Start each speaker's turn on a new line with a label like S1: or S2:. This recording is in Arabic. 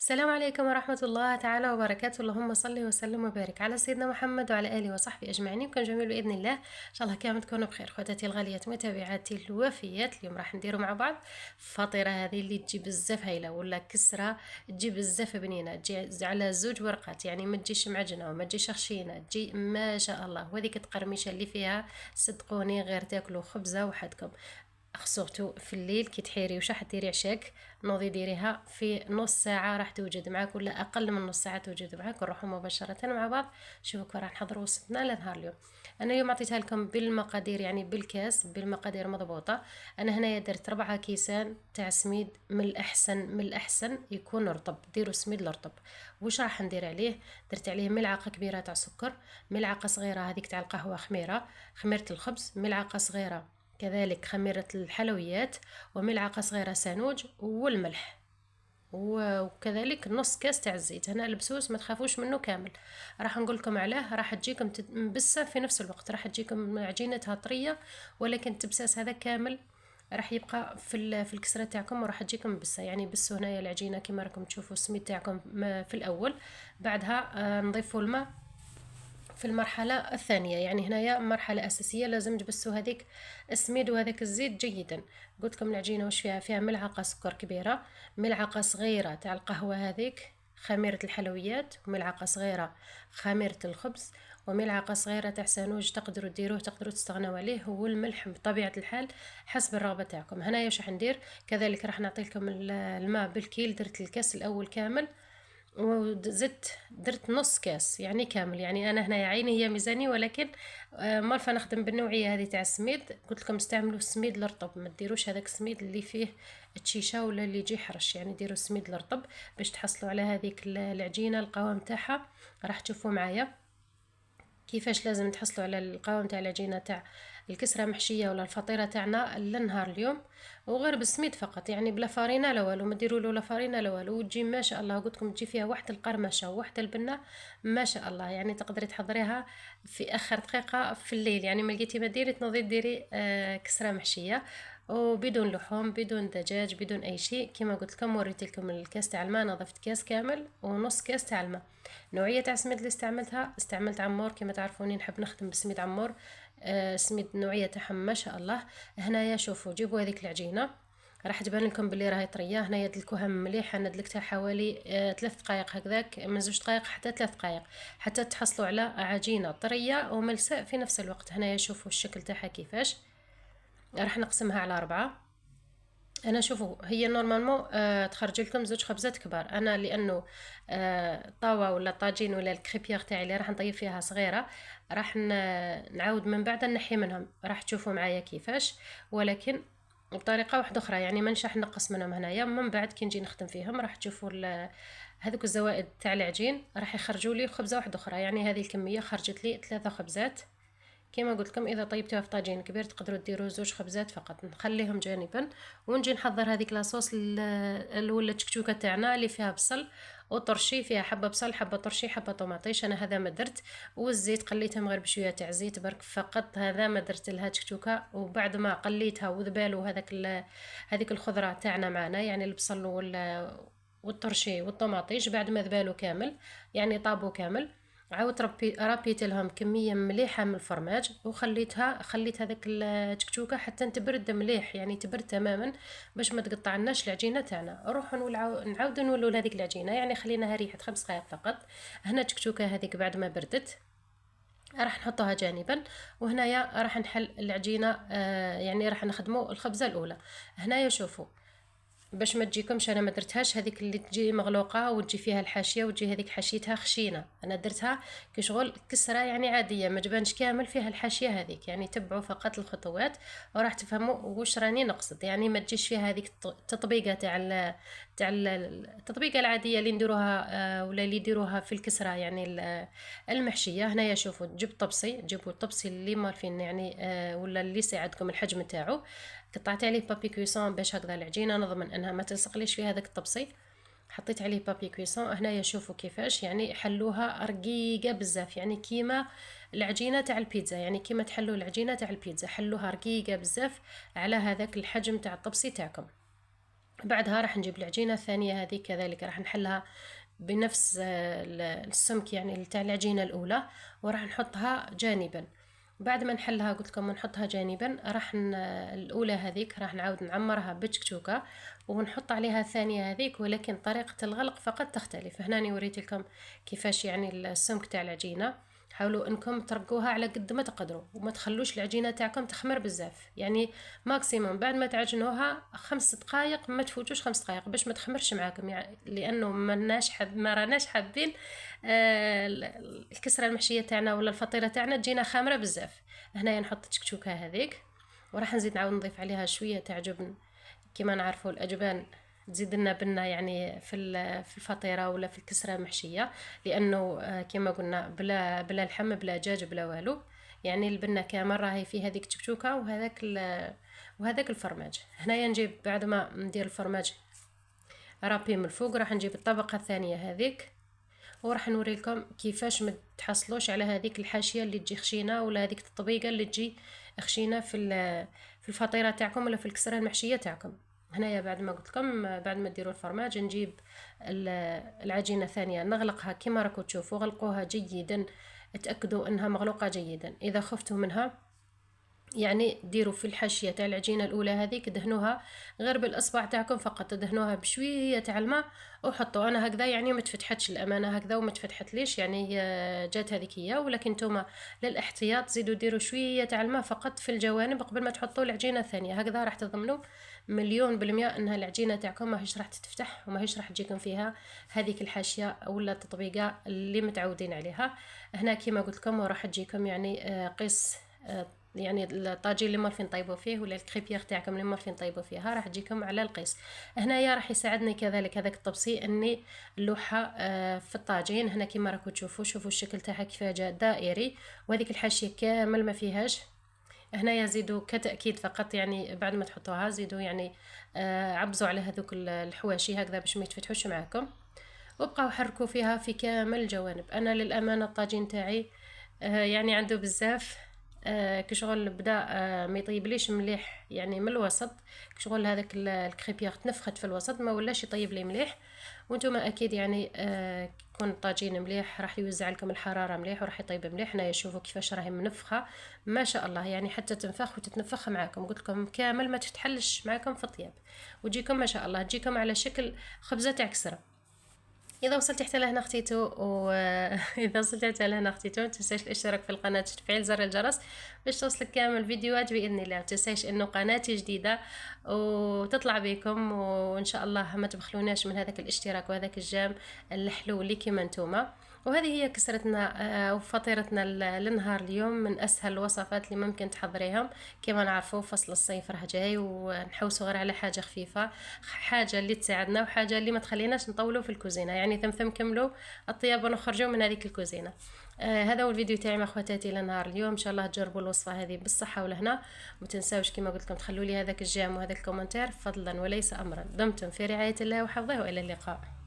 S1: السلام عليكم ورحمة الله تعالى وبركاته. اللهم صل وسلم وبارك على سيدنا محمد وعلى آله وصحبه أجمعين. يكون جميل بإذن الله. إن شاء الله كامل تكونوا بخير. خواتاتي الغاليات متابعاتي الوفيات، اليوم راح نديروا مع بعض فطيرة هذه اللي تجي بزاف هايلة، ولا كسرة تجي بزاف بنينة، تجي على زوج ورقات، يعني ما تجيش معجنة وما تجيش خشينة، تجي ما شاء الله. وهذيك التقرميشة اللي فيها صدقوني غير تاكلوا خبزة وحدكم. سورتو في الليل كي تحيري وش راح ديري عشاك، نوضي ديريها في نص ساعة راح توجد معاك، ولا أقل من نص ساعة توجد معاك. نروحوا مباشرة مع بعض. شوفوا كيف راح نحضر وصفتنا لنهار اليوم. أنا اليوم عطيتها لكم بالمقادير، يعني بالكاس بالمقادير مضبوطة. أنا هنايا درت 4 كيسان تاع سميد، من الأحسن من الأحسن يكون رطب، ديروا سميد الرطب. وش راح ندير عليه؟ درت عليه ملعقة كبيرة تاع سكر، ملعقة صغيرة هذيك تاع القهوة خميرة، خميرة الخبز، ملعقة صغيرة كذلك خميرة الحلويات، وملعقة صغيرة سانوج والملح، وكذلك نص كاس تاع الزيت. هنا البسوس ما تخافوش منه كامل، راح نقول لكم علاه. راح تجيكم مبسه في نفس الوقت، راح تجيكم عجينتها طريه، ولكن التبساس هذا كامل راح يبقى في الكسره تاعكم، وراح تجيكم مبسه. يعني بسوا هنايا العجينه كما راكم تشوفوا السميد تاعكم في الاول، بعدها نضيفوا الماء في المرحلة الثانية. يعني هنايا مرحلة أساسية لازم تبسوا هذيك السميد وهذاك الزيت جيدا. قلت لكم العجينة وش فيها ملعقة سكر كبيرة، ملعقة صغيرة تاع القهوة هذيك خميرة الحلويات، وملعقة صغيرة خميرة الخبز، وملعقة صغيرة تاع سانوج تقدروا ديروه، تقدروا تستغنوا عليه، والملح بطبيعة الحال حسب الرغبة تاعكم. هنايا واش راح ندير كذلك، راح نعطي لكم الماء بالكيل. درت الكاس الأول كامل، وزدت درت نص كاس يعني كامل. يعني انا هنا يا عيني هي ميزاني، ولكن مالفه نخدم بالنوعيه هذه تاع السميد. قلت لكم استعملوا السميد الرطب، ما ديروش هذاك السميد اللي فيه تشيشه ولا اللي يجي حرش، يعني ديروا السميد الرطب باش تحصلوا على هذيك العجينه القوام تاعها. راح تشوفوا معايا كيفاش لازم تحصلوا على القوام تاع العجينه تاع الكسره محشيه ولا الفطيره تاعنا للنهار اليوم، وغير بالسميد فقط، يعني بلا فارينه لا والو، ما ديروا له لا فارينه لا والو. وتجي ما شاء الله، قلت لكم تجي فيها واحد القرمشه وواحد البنه ما شاء الله. يعني تقدري تحضريها في اخر دقيقه في الليل، يعني ما لقيتي ما ديري تنوضي ديري كسره محشيه وبدون لحوم بدون دجاج بدون اي شيء. كما قلت لكم وريت لكم الكاس تاع الماء، نظفت كاس كامل ونص كاس تاع الماء. نوعيه تاع السميد اللي استعملتها، استعملت عمور. كما تعرفوني نحب نخدم بسميد عمور. سميد النوعيه تاعهم ما شاء الله. هنايا شوفوا جيبوا هذيك العجينه، راح تبان لكم بلي راهي طريه. هنايا دلكوها مليح، انا دلكتها حوالي 3 دقائق هكذاك، من 2 دقائق حتى 3 دقائق، حتى تحصلوا على عجينه طريه وملساء في نفس الوقت. هنايا شوفوا الشكل تاعها كيفاش. راح نقسمها على 4. انا شوفوا هي نورمالمون تخرج لكم زوج خبزات كبار. انا لانه طاوه ولا طاجين ولا الكريبيير تاعي اللي راح نطيب فيها صغيره، راح نعاود من بعد نحي منهم، راح تشوفوا معايا كيفاش، ولكن بطريقه واحده اخرى. يعني ما نشرح نقص منهم هنايا، من بعد كي نجي نخدم فيهم راح تشوفوا هذوك الزوائد تاع العجين راح يخرجوا لي خبزه واحده اخرى. يعني هذه الكميه خرجت لي 3 خبزات. كما قلت لكم اذا طيبتوها في طاجين كبير تقدروا ديروا زوج خبزات فقط، نخليهم جانبا. ونجي نحضر هذيك لاصوص ولا التكتوكه تاعنا اللي فيها بصل وطرشي، فيها حبه بصل حبه طرشي حبه طوماطيش. انا هذا ما درت، والزيت قليتهم غير بشويه تاع زيت برك فقط، هذا ما درت لها تكتوكه. وبعد ما قليتها وذبال وهذاك هذيك الخضره تاعنا معنا، يعني البصل والطرشي والطوماطيش، بعد ما ذبالوا كامل يعني طابوا كامل، عاود ربيت لهم كميه مليحه من الفرماج، خليت هذاك التكتوكه حتى تبرد مليح، يعني تبرد تماما باش ما تقطعناش العجينه تاعنا. نروحوا نعاودوا نولوا لهذيك العجينه، يعني خليناها ريحه 5 دقائق فقط. هنا التكتوكه هذيك بعد ما بردت راح نحطها جانبا. وهنايا راح نحل العجينه، يعني راح نخدموا الخبزه الاولى. هنايا شوفوا باش ما تجيكمش، انا ما درتهاش هذيك اللي تجي مغلوقه وتجي فيها الحاشيه وتجي هذيك حاشيتها خشينه. انا درتها كشغل كسره يعني عاديه، ما تبانش كامل فيها الحاشيه هذيك. يعني تبعوا فقط الخطوات وراح تفهموا واش راني نقصد. يعني ما تجيش فيها هذيك التطبيقه تاع التطبيقه العاديه اللي نديروها ولا اللي يديروها في الكسره، يعني المحشيه. هنايا شوفوا تجيب طبسي، جيبوا الطبسي اللي مالفين يعني ولا اللي يساعدكم الحجم تاعو. قطعت عليه بابي كويسون باش هكذا العجينه نضمن انها ما تلصقليش في هذاك الطبسي. حطيت عليه بابي كويسون. هنايا شوفوا كيفاش يعني حلوها رقيقه بزاف، يعني كيما العجينه تاع البيتزا، يعني كيما تحلوا العجينه تاع البيتزا حلوها رقيقه بزاف على هذاك الحجم تاع الطبسي تاعكم. بعدها راح نجيب العجينة الثانية هذه كذلك راح نحلها بنفس السمك يعني تاع العجينة الأولى، وراح نحطها جانبا. بعد ما نحلها قلت لكم ونحطها جانبا، الأولى هذيك راح نعاود نعمرها بشكشوكة ونحط عليها الثانية هذيك، ولكن طريقة الغلق فقط تختلف. هنا أنا وريت لكم كيفاش يعني السمك تاع العجينة. حاولوا انكم ترقوها على قد ما تقدروا، وما تخلوش العجينه تاعكم تخمر بزاف، يعني ماكسيموم بعد ما تعجنوها 5 دقائق، ما تفوتوش 5 دقائق باش ما تخمرش معاكم، يعني لانه ما راناش حابين الكسره المحشيه تاعنا ولا الفطيره تاعنا تجينا خامره بزاف. هنايا نحط الشكشوكه هذيك، وراح نزيد نعاود نضيف عليها شويه تاع جبن. كما نعرفوا الاجبان تزيد لنا بنة يعني في الفطيرة ولا في الكسرة المحشية، لأنه كما قلنا بلا لحم بلا دجاج بلا والو، يعني البنة كامل راهي في هذيك التكتوكة وهذاك الفرماج. هنايا نجيب بعد ما ندير الفرماج رابي من الفوق، راح نجيب الطبقة الثانية هذيك، وراح نوري لكم كيفاش ما تحصلوش على هذيك الحاشية اللي تجي خشينة، ولا هذيك الطبيقة اللي تجي خشينة في الفطيرة تاعكم ولا في الكسرة المحشية تاعكم. هنايا بعد ما قلت لكم بعد ما ديروا الفرماج نجيب العجينة الثانية نغلقها كما راكم تشوفوا، غلقوها جيدا، اتأكدوا انها مغلوقة جيدا. اذا خفتوا منها يعني ديروا في الحاشية تاع العجينة الأولى هذيك دهنوها غير بالإصبع تاعكم فقط، تدهنوها بشوية تاع الماء وحطوا. أنا هكذا يعني ما تفتحتش الأمانة هكذا وما تفتحت ليش، يعني جات هذيك هي، ولكن نتوما للإحتياط زيدوا ديروا شوية تاع الماء فقط في الجوانب قبل ما تحطوا العجينة الثانية، هكذا راح تضمنوا 100% أنها العجينة تاعكم ما هيش راح تتفتح وما هيش راح تجيكم فيها هذيك الحاشية ولا التطبيقة اللي متعودين عليها. هنا كما قلت لكم وراح تجيكم يعني قيس يعني الطاجين اللي مالفين طيبوا فيه ولا الكريبيير تاعكم اللي مالفين طيبوا فيها راح تجيكم على القيس. هنايا راح يساعدني كذلك هذاك الطبسي اني اللوحه في الطاجين. هنا كيما راكم تشوفوا شوفوا الشكل تاعها كيفاه جا دائري، وهذيك الحاشيه كامل ما فيهاش. هنايا زيدوا كتأكيد فقط يعني بعد ما تحطوها زيدوا يعني عبزوا على هذوك الحواشي هكذا باش ما يتفتحوش معاكم، وابقوا حركوا فيها في كامل الجوانب. انا للامانه الطاجين تاعي يعني عنده بزاف كشغل بدا ما يطيبليش مليح يعني من الوسط، كشغل هذاك الكريبيير تنفخت في الوسط ما ولاش يطيب لي مليح. وانتم اكيد يعني يكون الطاجين مليح راح يوزع لكم الحراره مليح وراح يطيب مليح. هنا شوفوا كيفاش راهي منفخه ما شاء الله، يعني حتى تنفخ وتتنفخ معاكم، قلت لكم كامل ما تتحلش معاكم في الطياب، وتجيكم ما شاء الله تجيكم على شكل خبزه تاع كسره. اذا وصلتي حتى لهنا اختيتو واذا وصلتي حتى لهنا اختيتو ما تنساش الاشتراك في القناه وتفعيل زر الجرس باش توصلك كامل فيديوهات باذن الله. ما تنساش انه قناتي جديده وتطلع بكم، وان شاء الله ما تبخلوناش من هذاك الاشتراك وهذاك الجام الحلو اللي كيما نتوما. وهذه هي كسرتنا وفطيرتنا لنهار اليوم، من اسهل الوصفات اللي ممكن تحضريهم. كما نعرفوا فصل الصيف راه جاي ونحوسوا غير على حاجه خفيفه، حاجه اللي تساعدنا وحاجه اللي ما تخليناش نطولوا في الكوزينه، يعني ثم كملوا الطياب ونخرجوا من هذيك الكوزينه. هذا هو الفيديو تاعي مع خواتاتي لنهار اليوم، ان شاء الله تجربوا الوصفه هذه بالصحه والهنا. وما تنساوش كما قلت لكم تخلوا لي هذاك الجام وهذا الكومنتير فضلا وليس امرا. دمتم في رعايه الله وحفظه والى اللقاء.